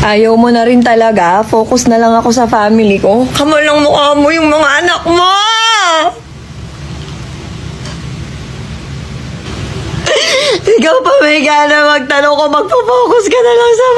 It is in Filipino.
Ayaw mo na rin talaga. Focus na lang ako sa family ko. Kamalang mukha mo yung mga anak mo! Ikaw pa may gana magtanong ko, magpo-focus ka na lang sa